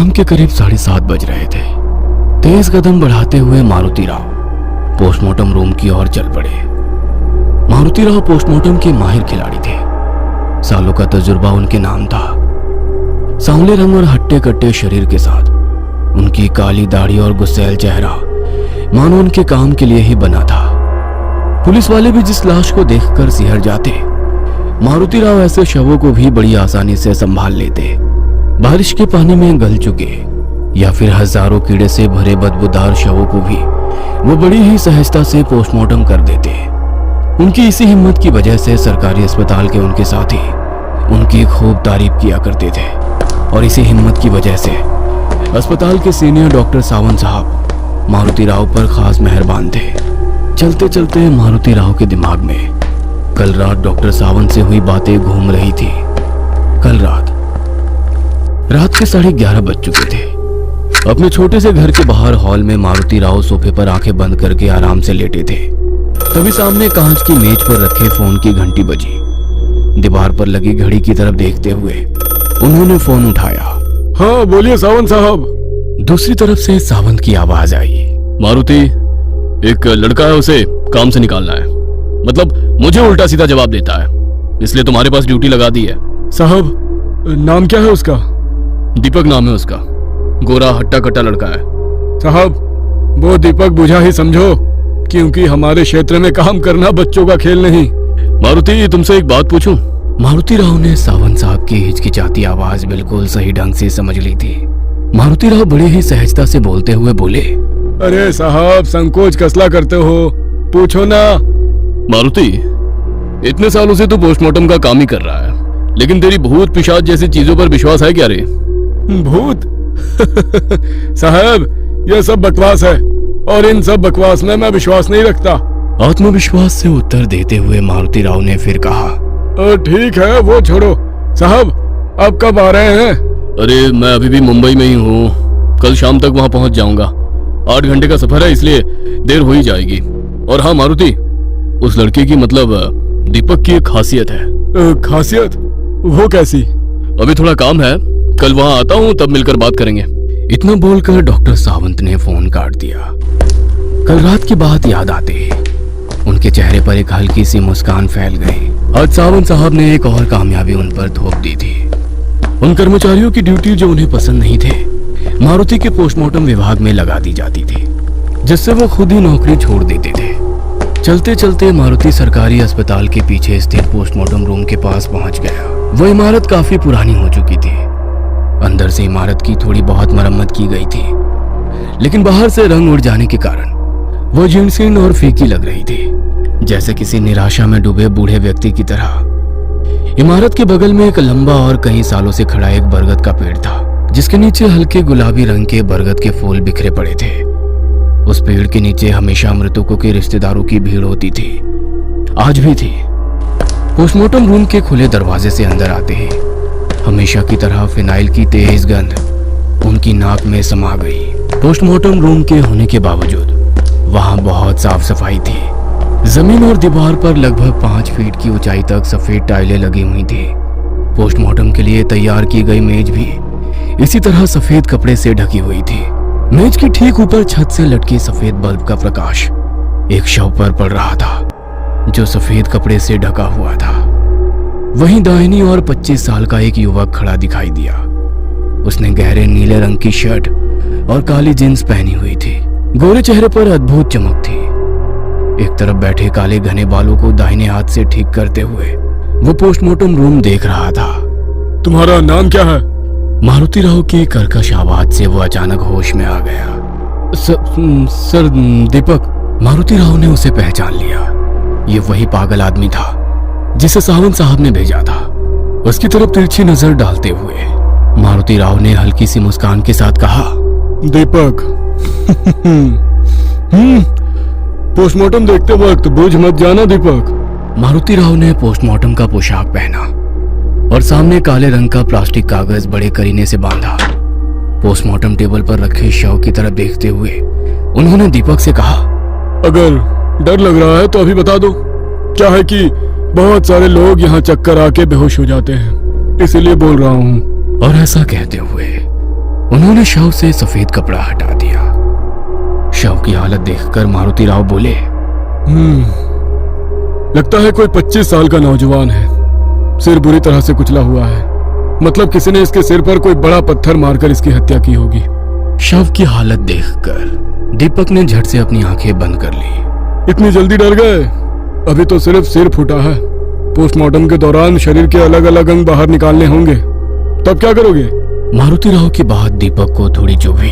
शाम के करीब 7:30 बज रहे थे। तेज कदम बढ़ाते हुए मारुति राव पोस्टमार्टम रूम की ओर चल पड़े। मारुति राव पोस्टमार्टम के माहिर खिलाड़ी थे। सालों का तजुर्बा उनके नाम था। सांवले रंग और हट्टे कट्टे शरीर के साथ उनकी काली दाढ़ी और गुस्सैल चेहरा मानो उनके काम के लिए ही बना था। पुलिस वाले भी जिस लाश को देखकर सिहर जाते, मारुति राव ऐसे शवों को भी बड़ी आसानी से संभाल लेते। बारिश के पानी में गल चुके या फिर हजारों कीड़े से भरे बदबूदार शवों को भी वो बड़ी ही सहजता से पोस्टमार्टम कर देते। उनकी इसी हिम्मत की वजह से सरकारी अस्पताल के उनके साथी उनकी खूब तारीफ किया करते थे और इसी हिम्मत की वजह से अस्पताल के सीनियर डॉक्टर सावंत साहब मारुति राव पर खास मेहरबान थे। चलते चलते मारुति राव के दिमाग में कल रात डॉक्टर सावंत से हुई बातें घूम रही थी। कल रात के 11:30 बज चुके थे। अपने छोटे से घर के बाहर हॉल में मारुति राव सोफे पर आंखें बंद करके आराम से लेटे थे। तभी सामने कांच की मेज पर रखे फोन की घंटी बजी। दीवार पर लगी घड़ी की तरफ देखते हुए उन्होंने फोन उठाया। हाँ बोलिए सावंत साहब। दूसरी तरफ से सावंत की आवाज आई। मारुति, एक लड़का है, उसे काम से निकालना है। मतलब मुझे उल्टा सीधा जवाब देता है, इसलिए तुम्हारे पास ड्यूटी लगा दी है। साहब, नाम क्या है उसका? दीपक नाम है उसका। गोरा हट्टा कट्टा लड़का है। साहब, वो दीपक बुझा ही समझो, क्योंकि हमारे क्षेत्र में काम करना बच्चों का खेल नहीं। मारुति, तुमसे एक बात पूछूं? मारुति राव ने सावंत साहब की हिचकिचाती आवाज बिल्कुल सही ढंग से समझ ली थी। मारुति राव बड़े ही सहजता से बोलते हुए बोले, अरे साहब, संकोच कसला करते हो, पूछो ना। मारुति, इतने सालों से तू पोस्टमार्टम का काम ही कर रहा है, लेकिन तेरी भूत पिशाच जैसी चीजों पर विश्वास है क्या रे? भूत? साहब, यह सब बकवास है और इन सब बकवास में मैं विश्वास नहीं रखता। आत्मविश्वास से उत्तर देते हुए मारुति राव ने फिर कहा, ठीक है, वो छोड़ो। साहब, अब कब आ रहे हैं? अरे मैं अभी भी मुंबई में ही हूँ, कल शाम तक वहाँ पहुँच जाऊंगा। 8 घंटे का सफर है, इसलिए देर हो ही जाएगी। और हाँ मारुति, उस लड़के की मतलब दीपक की एक खासियत है। खासियत? वो कैसी? अभी थोड़ा काम है, कल वहाँ आता हूँ, तब मिलकर बात करेंगे। इतना बोलकर डॉक्टर सावंत ने फोन काट दिया। कल रात की बात याद आते ही उनके चेहरे पर एक हल्की सी मुस्कान फैल गई। आज सावंत साहब ने एक और कामयाबी उन पर थोप दी थी। उन कर्मचारियों की ड्यूटी जो उन्हें पसंद नहीं थे, मारुति के पोस्टमार्टम विभाग में लगा दी जाती थी, जिससे वो खुद ही नौकरी छोड़ देते थे। चलते चलते मारुति सरकारी अस्पताल के पीछे स्थित पोस्टमार्टम रूम के पास पहुंच गया। वो इमारत काफी पुरानी हो चुकी थी। अंदर से इमारत की थोड़ी बहुत मरम्मत की गई थी, लेकिन बाहर से रंग उड़ जाने के कारण वो जीर्ण और फीकी लग रही थी, जैसे किसी निराशा में डूबे बूढ़े व्यक्ति की तरह। इमारत के बगल में एक लंबा और कई सालों से खड़ा एक बरगद का पेड़ था, जिसके नीचे हल्के गुलाबी रंग के बरगद के फूल बिखरे पड़े थे। उस पेड़ के नीचे हमेशा मृतकों के रिश्तेदारों की भीड़ होती थी, आज भी थी। पोस्टमार्टम रूम के खुले दरवाजे से अंदर आते ही हमेशा की तरह फिनाइल की तेज गंध उनकी नाक में समा गई। पोस्टमार्टम रूम के होने के बावजूद वहां बहुत साफ सफाई थी। जमीन और दीवार पर लगभग 5 फीट की ऊंचाई तक सफेद टाइलें लगी हुई थी। पोस्टमार्टम के लिए तैयार की गई मेज भी इसी तरह सफेद कपड़े से ढकी हुई थी। मेज के ठीक ऊपर छत से लटके सफेद बल्ब का प्रकाश एक शव पर पड़ रहा था, जो सफेद कपड़े से ढका हुआ था। वहीं दाहिनी और 25 साल का एक युवक खड़ा दिखाई दिया। उसने गहरे नीले रंग की शर्ट और काली जींस पहनी हुई थी। गोरे चेहरे पर अद्भुत चमक थी। एक तरफ बैठे काले घने बालों को दाहिने हाथ से ठीक करते हुए वो पोस्टमार्टम रूम देख रहा था। तुम्हारा नाम क्या है? मारुति राव की कर्कश आवाज से वो अचानक होश में आ गया। सर दीपक। मारुति राव ने उसे पहचान लिया। ये वही पागल आदमी था जिसे सावंत साहब ने भेजा था। उसकी तरफ तिरछी नजर डालते हुए मारुति राव ने हल्की सी मुस्कान के साथ कहा, दीपक। पोस्टमार्टम देखते वक्त बूझ मत जाना दीपक। मारुति राव ने पोस्टमार्टम का पोशाक पहना और सामने काले रंग का प्लास्टिक कागज बड़े करीने से बांधा। पोस्टमार्टम टेबल पर रखे शव की तरफ देखते हुए उन्होंने दीपक से कहा, अगर डर लग रहा है तो अभी बता दो। क्या है कि बहुत सारे लोग यहाँ चक्कर आके बेहोश हो जाते हैं, इसीलिए बोल रहा हूँ। और ऐसा कहते हुए उन्होंने शव से सफेद कपड़ा हटा दिया। शव की हालत देखकर मारुति राव बोले, लगता है कोई 25 साल का नौजवान है। सिर बुरी तरह से कुचला हुआ है। मतलब किसी ने इसके सिर पर कोई बड़ा पत्थर मारकर इसकी हत्या की होगी। शव की हालत देखकर दीपक ने झट से अपनी आंखें बंद कर ली। इतनी जल्दी डर गए? अभी तो सिर्फ सिर फूटा है। पोस्टमार्टम के दौरान शरीर के अलग अलग अंग बाहर निकालने होंगे, तब क्या करोगे? मारुति राव की बात दीपक को थोड़ी चुभी।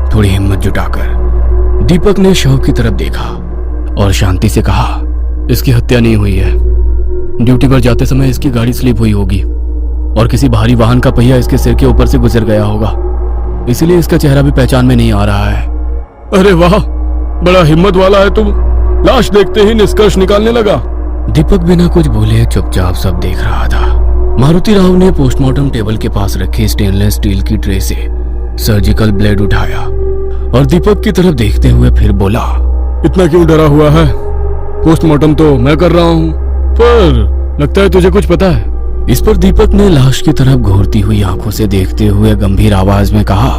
थोड़ी हिम्मत जुटाकर दीपक ने शव की तरफ देखा और शांति से कहा, इसकी हत्या नहीं हुई है। ड्यूटी पर जाते समय इसकी गाड़ी स्लिप हुई होगी और किसी भारी वाहन का पहिया इसके सिर के ऊपर से गुजर गया होगा, इसलिए इसका चेहरा भी पहचान में नहीं आ रहा है। अरे वाह, बड़ा हिम्मत वाला है तुम। लाश देखते ही निष्कर्ष निकालने लगा। दीपक बिना कुछ बोले चुपचाप सब देख रहा था। मारुति राव ने पोस्टमार्टम टेबल के पास रखी स्टेनलेस स्टील की ट्रे से सर्जिकल ब्लेड उठाया और दीपक की तरफ देखते हुए फिर बोला, इतना क्यों डरा हुआ है? पोस्टमार्टम तो मैं कर रहा हूँ, पर लगता है तुझे कुछ पता है। इस पर दीपक ने लाश की तरफ घूरती हुई आंखों से देखते हुए गंभीर आवाज में कहा,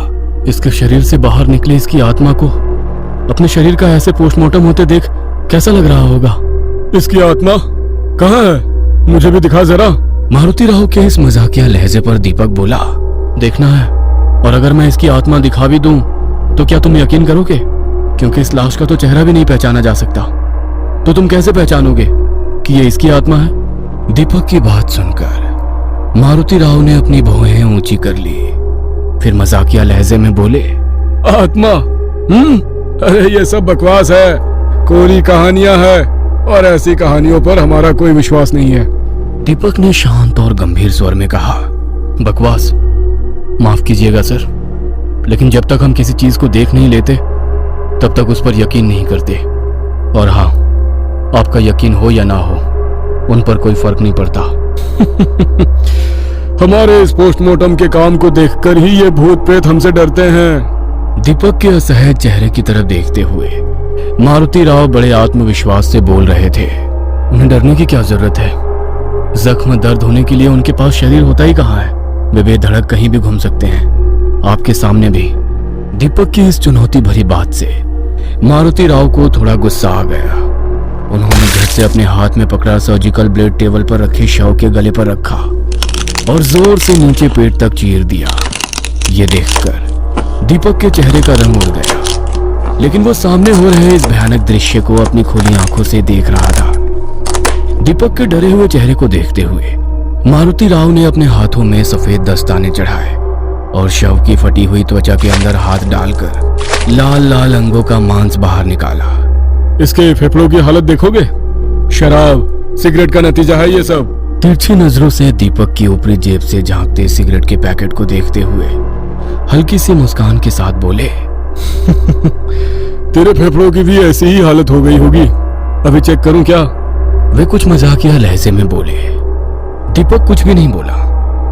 इसके शरीर से बाहर निकले इसकी आत्मा को अपने शरीर का ऐसे पोस्टमार्टम होते देख कैसा लग रहा होगा? इसकी आत्मा कहाँ है? मुझे भी दिखा जरा। मारुति राव के इस मजाकिया लहजे पर दीपक बोला, देखना है, और अगर मैं इसकी आत्मा दिखा भी दूं तो क्या तुम यकीन करोगे? क्योंकि इस लाश का तो चेहरा भी नहीं पहचाना जा सकता। तो तुम कैसे पहचानोगे कि ये इसकी आत्मा है? दीपक की बात सुनकर मारुति राव ने अपनी भौहें ऊंची कर ली, फिर मजाकिया लहजे में बोले, आत्मा? अरे ये सब बकवास है, कोरी कहानियां है, और ऐसी कहानियों पर हमारा कोई विश्वास नहीं है। दीपक ने शांत और गंभीर स्वर में कहा, बकवास? माफ कीजिएगा सर, लेकिन जब तक हम किसी चीज को देख नहीं लेते तब तक उस पर यकीन नहीं करते। और हाँ, आपका यकीन हो या ना हो, उन पर कोई फर्क नहीं पड़ता। हमारे इस पोस्टमार्टम के काम को देखकर ही ये भूत प्रेत हमसे डरते हैं। दीपक के असहज चेहरे की तरफ देखते हुए मारुति राव बड़े आत्मविश्वास से बोल रहे थे, उन्हें डरने की क्या जरूरत है? जख्म दर्द होने के लिए उनके पास शरीर होता ही कहाँ है? वे बेधड़क कहीं भी घूम सकते हैं, आपके सामने भी। दीपक की इस चुनौती भरी बात से मारुति राव को थोड़ा गुस्सा आ गया। उन्होंने झट से अपने हाथ में पकड़ा सर्जिकल ब्लेड टेबल पर रखे शव के गले पर रखा और जोर से नीचे पेट तक चीर दिया। ये देखकर दीपक के चेहरे का रंग उड़ गया, लेकिन वो सामने हो रहे इस भयानक दृश्य को अपनी खुली आंखों से देख रहा था। दीपक के डरे हुए चेहरे को देखते हुए मारुति राव ने अपने हाथों में सफेद दस्ताने चढ़ाए और शव की फटी हुई त्वचा के अंदर हाथ डालकर लाल लाल अंगों का मांस बाहर निकाला। इसके फेफड़ों की हालत देखोगे? शराब, सिगरेट का नतीजा है ये सब। तिरछी नजरों से दीपक की ऊपरी जेब से झांकते सिगरेट के पैकेट को देखते हुए हल्की सी मुस्कान के साथ बोले, तेरे फेफड़ों की भी ऐसी ही हालत हो गई होगी, अभी चेक करूं क्या? वे कुछ मजाकिया लहजे में बोले। दीपक कुछ भी नहीं बोला,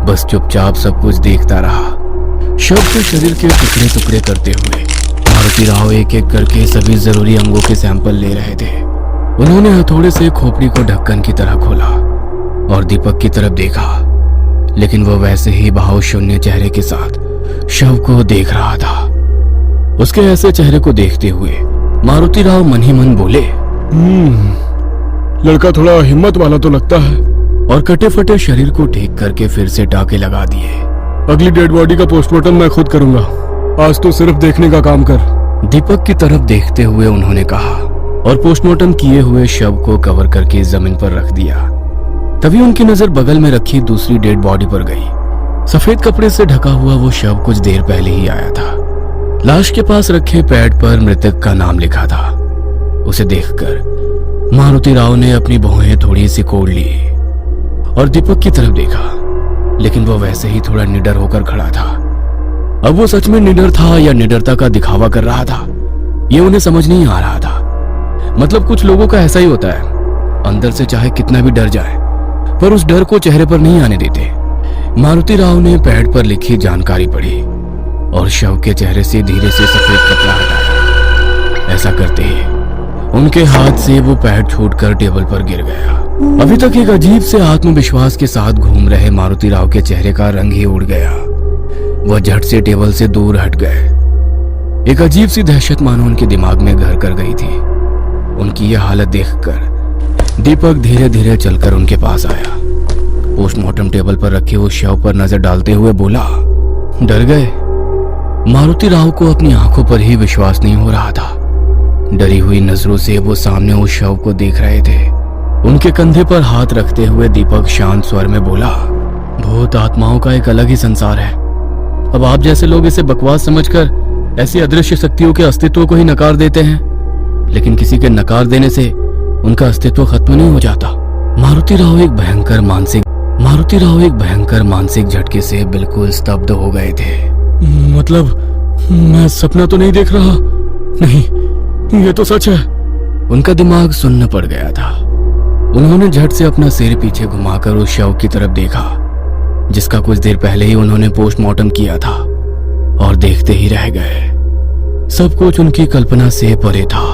बस चुपचाप सब कुछ देखता रहा। शव के शरीर के टुकड़े टुकड़े करते हुए मारुति राव एक एक करके सभी जरूरी अंगों के सैंपल ले रहे थे। उन्होंने हथौड़े से खोपड़ी को ढक्कन की तरह खोला और दीपक की तरफ देखा, लेकिन वह वैसे ही भाव शून्य चेहरे के साथ शव को देख रहा था। उसके ऐसे चेहरे को देखते हुए मारुति राव मन ही मन बोले, लड़का थोड़ा हिम्मत वाला तो लगता है। और कटे फटे शरीर को ठीक करके फिर से टाके लगा दिए। अगली डेड बॉडी का पोस्टमार्टम मैं खुद करूंगा, आज तो सिर्फ देखने का काम कर। दीपक की तरफ देखते हुए उन्होंने कहा और पोस्टमार्टम किए हुए शव को कवर करके जमीन पर रख दिया। तभी उनकी नजर बगल में रखी दूसरी डेड बॉडी पर गई। सफेद कपड़े से ढका हुआ वो शव कुछ देर पहले ही आया था। लाश के पास रखे पैड पर मृतक का नाम लिखा था। उसे देखकर मारुति राव ने अपनी भौहें थोड़ी सी कोड़ ली और दीपक की तरफ देखा, लेकिन वो वैसे ही थोड़ा निडर होकर खड़ा था। अब वो सच में निडर था या निडरता का दिखावा कर रहा था, ये उन्हें समझ नहीं आ रहा था। मतलब कुछ लोगों का ऐसा ही होता है, अंदर से चाहे कितना भी डर जाए पर उस डर को चेहरे पर नहीं आने देते। मारुति राव ने पैड पर लिखी जानकारी पढ़ी और शव के चेहरे से धीरे से सफेद कपड़ा हटाया। ऐसा करते ही उनके हाथ से वो पैड छूटकर टेबल पर गिर गया। अभी तक एक अजीब से आत्मविश्वास के साथ घूम रहे मारुति राव के चेहरे का रंग ही उड़ गया। वह झट से टेबल से दूर हट गए। एक अजीब सी दहशत मानो उनके दिमाग में घर कर गई थी। उनकी यह हालत देखकर दीपक धीरे धीरे चलकर उनके पास आया। पोस्टमार्टम टेबल पर रखे उस शव पर नजर डालते हुए बोला, डर गए? मारुति राव को अपनी आंखों पर ही विश्वास नहीं हो रहा था। डरी हुई नजरों से वो सामने उस शव को देख रहे थे। उनके कंधे पर हाथ रखते हुए दीपक शांत स्वर में बोला, भूत आत्माओं का एक अलग ही संसार है। अब आप जैसे लोग इसे बकवास समझकर ऐसी अदृश्य शक्तियों के अस्तित्व को ही नकार देते हैं, लेकिन किसी के नकार देने से उनका अस्तित्व खत्म नहीं हो जाता। मारुति राव एक भयंकर मानसिक झटके से बिल्कुल स्तब्ध हो गए थे। मतलब मैं सपना तो नहीं देख रहा? नहीं, ये तो सच है। उनका दिमाग सुन्न पड़ गया था। उन्होंने झट से अपना सिर पीछे घुमाकर उस शव की तरफ देखा, जिसका कुछ देर पहले ही उन्होंने पोस्टमार्टम किया था, और देखते ही रह गए। सब कुछ उनकी कल्पना से परे था।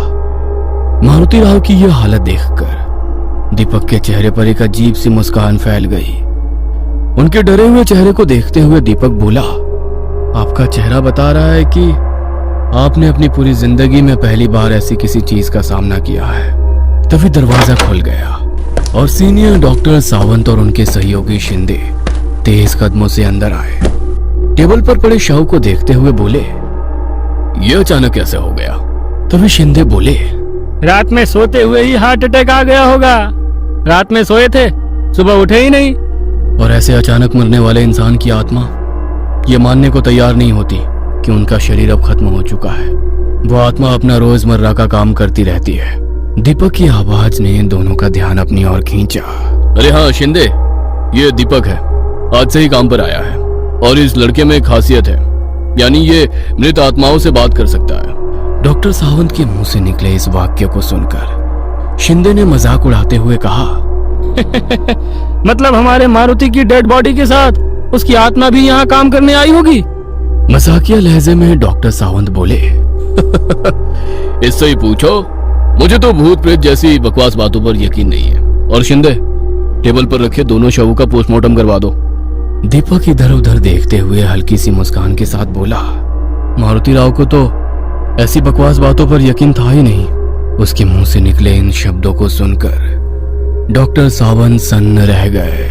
मारुति राव की यह हालत देखकर दीपक के चेहरे पर एक अजीब सी मुस्कान फैल गई। उनके डरे हुए चेहरे को देखते हुए दीपक बोला, आपका चेहरा बता रहा है कि आपने अपनी पूरी जिंदगी में पहली बार ऐसी किसी चीज का सामना किया है। तभी दरवाजा खुल गया और सीनियर डॉक्टर सावंत और उनके सहयोगी शिंदे तेज कदमों से अंदर आए। टेबल पर पड़े शव को देखते हुए बोले, यह अचानक कैसे हो गया? तभी शिंदे बोले, रात में सोते हुए ही हार्ट अटैक आ गया होगा। रात में सोए थे, सुबह उठे ही नहीं। और ऐसे अचानक मरने वाले इंसान की आत्मा ये मानने को तैयार नहीं होती कि उनका शरीर अब खत्म हो चुका है। वो आत्मा अपना रोजमर्रा का काम करती रहती है। दीपक की आवाज ने दोनों का ध्यान अपनी ओर खींचा। अरे हाँ शिंदे, ये दीपक है, आज से ही काम पर आया है। और इस लड़के में एक खासियत है, यानी ये मृत आत्माओं से बात कर सकता है। डॉक्टर सावंत के मुंह से निकले इस वाक्य को सुनकर शिंदे ने मजाक उड़ाते हुए कहा, मतलब हमारे मारुति की डेड बॉडी के साथ उसकी आत्मा भी यहाँ काम करने आई होगी? मजाकिया लहजे में डॉक्टर सावंत बोले, इससे ही पूछो, मुझे तो भूत प्रेत जैसी बकवास बातों पर यकीन नहीं है। और शिंदे, टेबल पर रखे दोनों शवों का पोस्टमार्टम करवा दो। दीपक इधर उधर देखते हुए हल्की सी मुस्कान के साथ बोला, मारुति राव को तो ऐसी बकवास बातों पर यकीन था ही नहीं। उसके मुंह से निकले इन शब्दों को सुनकर डॉक्टर सावंत सन्न रह गए।